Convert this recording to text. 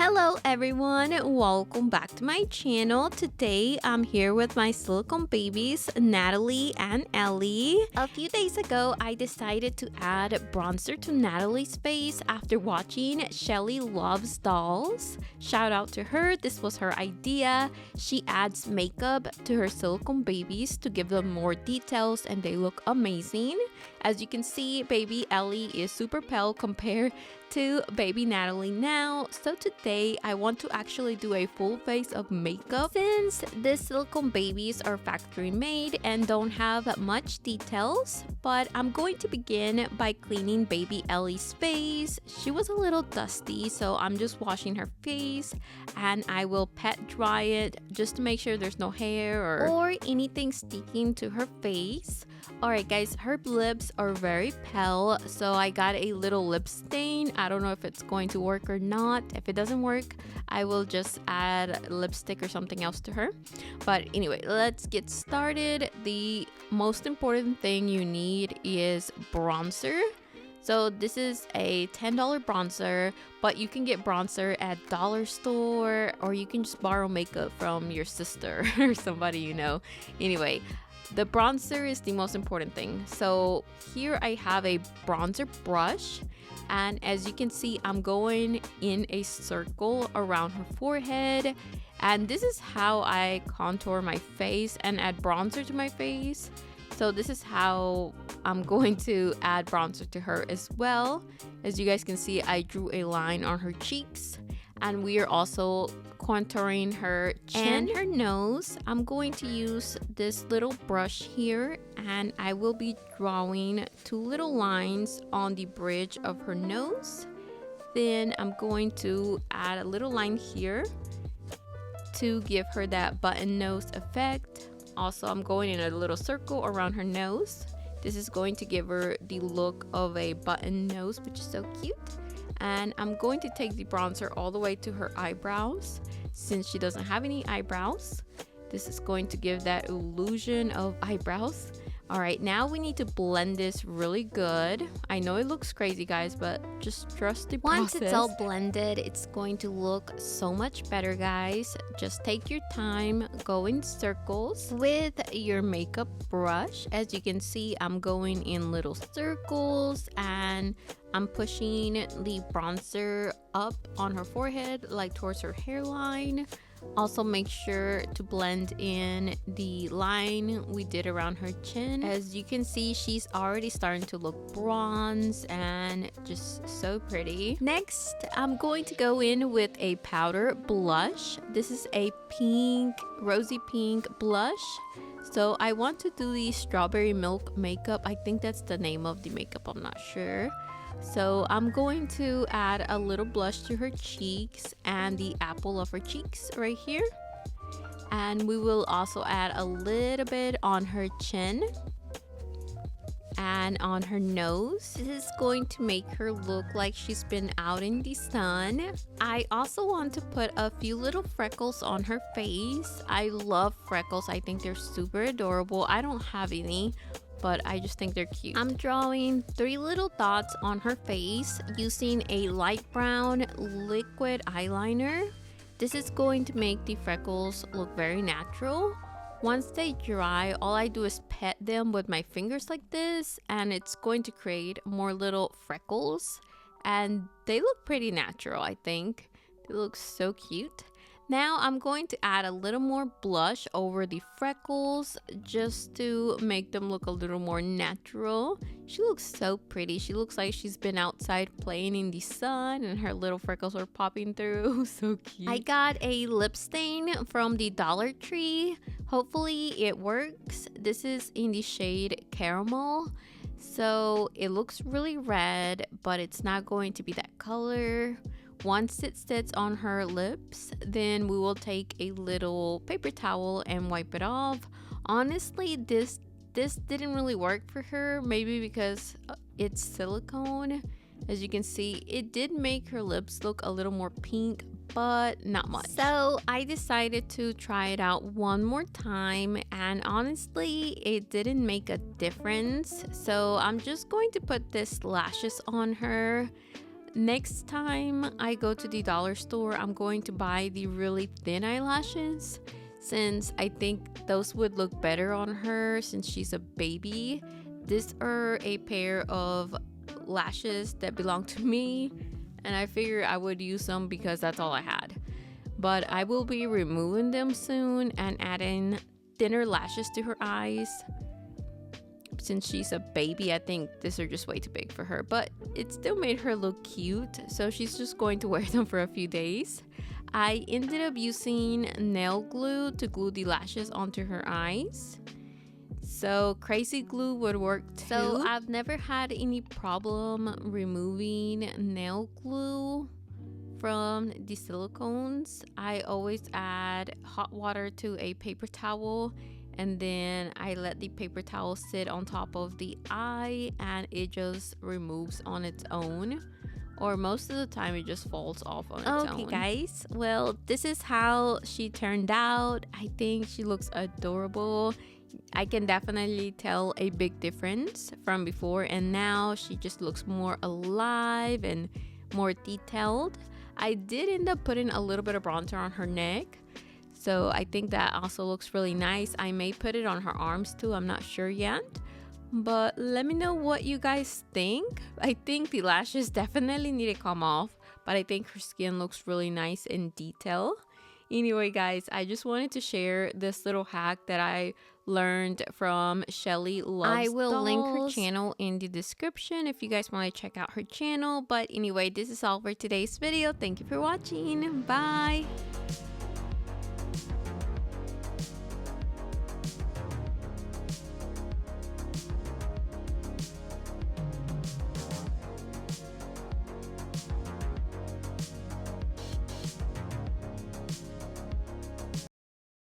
Hello everyone, welcome back to my channel. Today I'm here with my silicone babies, Natalie and Ellie. A few days ago, I decided to add bronzer to Natalie's face after watching Shelly Loves Dolls. Shout out to her, this was her idea. She adds makeup to her silicone babies to give them more details and they look amazing. As you can see, baby Ellie is super pale compared to baby Natalie now. So today I want to actually do a full face of makeup since the silicone babies are factory made and don't have much details. But I'm going to begin by cleaning baby Ellie's face. She was a little dusty, so I'm just washing her face and I will pet dry it just to make sure there's no hair or anything sticking to her face. Alright guys, her lips are very pale, so I got a little lip stain. I don't know if it's going to work or not. If it doesn't work, I will just add lipstick or something else to her. But anyway, let's get started. The most important thing you need is bronzer. So this is a $10 bronzer, but you can get bronzer at dollar store or you can just borrow makeup from your sister or somebody you know. Anyway, the bronzer is the most important thing. So here I have a bronzer brush, and as you can see, I'm going in a circle around her forehead, and this is how I contour my face and add bronzer to my face. So this is how I'm going to add bronzer to her as well. As you guys can see, I drew a line on her cheeks, and we are also contouring her chin and her nose. I'm going to use this little brush here and I will be drawing two little lines on the bridge of her nose. Then I'm going to add a little line here to give her that button nose effect. Also, I'm going in a little circle around her nose. This is going to give her the look of a button nose, which is so cute. And I'm going to take the bronzer all the way to her eyebrows since she doesn't have any eyebrows. This is going to give that illusion of eyebrows. All right, now we need to blend this really good. I know it looks crazy, guys, but just trust the process. Once it's all blended, it's going to look so much better, guys. Just take your time, go in circles with your makeup brush. As you can see, I'm going in little circles and I'm pushing the bronzer up on her forehead, like towards her hairline. Also make sure to blend in the line we did around her chin. As you can see, she's already starting to look bronze and just so pretty. Next, I'm going to go in with a powder blush. This is a pink, rosy pink blush. So I want to do the strawberry milk makeup. I think that's the name of the makeup, I'm not sure. So I'm going to add a little blush to her cheeks and the apple of her cheeks right here. And we will also add a little bit on her chin and on her nose. This is going to make her look like she's been out in the sun. I also want to put a few little freckles on her face. I love freckles. I think they're super adorable. I don't have any, but I just think they're cute. I'm drawing 3 little dots on her face using a light brown liquid eyeliner. This is going to make the freckles look very natural. Once they dry, all I do is pet them with my fingers like this, and it's going to create more little freckles. And they look pretty natural, I think. They look so cute. Now I'm going to add a little more blush over the freckles just to make them look a little more natural. She looks so pretty. She looks like she's been outside playing in the sun and her little freckles are popping through. So cute. I got a lip stain from the Dollar Tree. Hopefully it works. This is in the shade Caramel. So it looks really red, but it's not going to be that color. Once it sits on her lips, then we will take a little paper towel and wipe it off. Honestly, this didn't really work for her, maybe because it's silicone. As you can see, it did make her lips look a little more pink, but not much. So I decided to try it out one more time, and honestly, it didn't make a difference. So I'm just going to put this lashes on her. Next time I go to the dollar store, I'm going to buy the really thin eyelashes since I think those would look better on her since she's a baby. These are a pair of lashes that belong to me, and I figured I would use them because that's all I had. But I will be removing them soon and adding thinner lashes to her eyes. Since she's a baby, I think these are just way too big for her, but it still made her look cute, so she's just going to wear them for a few days. I ended up using nail glue to glue the lashes onto her eyes. So crazy glue would work too. So I've never had any problem removing nail glue from the silicones. I always add hot water to a paper towel, and then I let the paper towel sit on top of the eye and it just removes on its own. Or most of the time it just falls off on its own. Okay guys, well this is how she turned out. I think she looks adorable. I can definitely tell a big difference from before and now. She just looks more alive and more detailed. I did end up putting a little bit of bronzer on her neck, so I think that also looks really nice. I may put it on her arms too, I'm not sure yet. But let me know what you guys think. I think the lashes definitely need to come off, but I think her skin looks really nice in detail. Anyway guys, I just wanted to share this little hack that I learned from Shelly Loves I will Dolls. Link her channel in the description if you guys want to check out her channel. But anyway, this is all for today's video. Thank you for watching. Bye.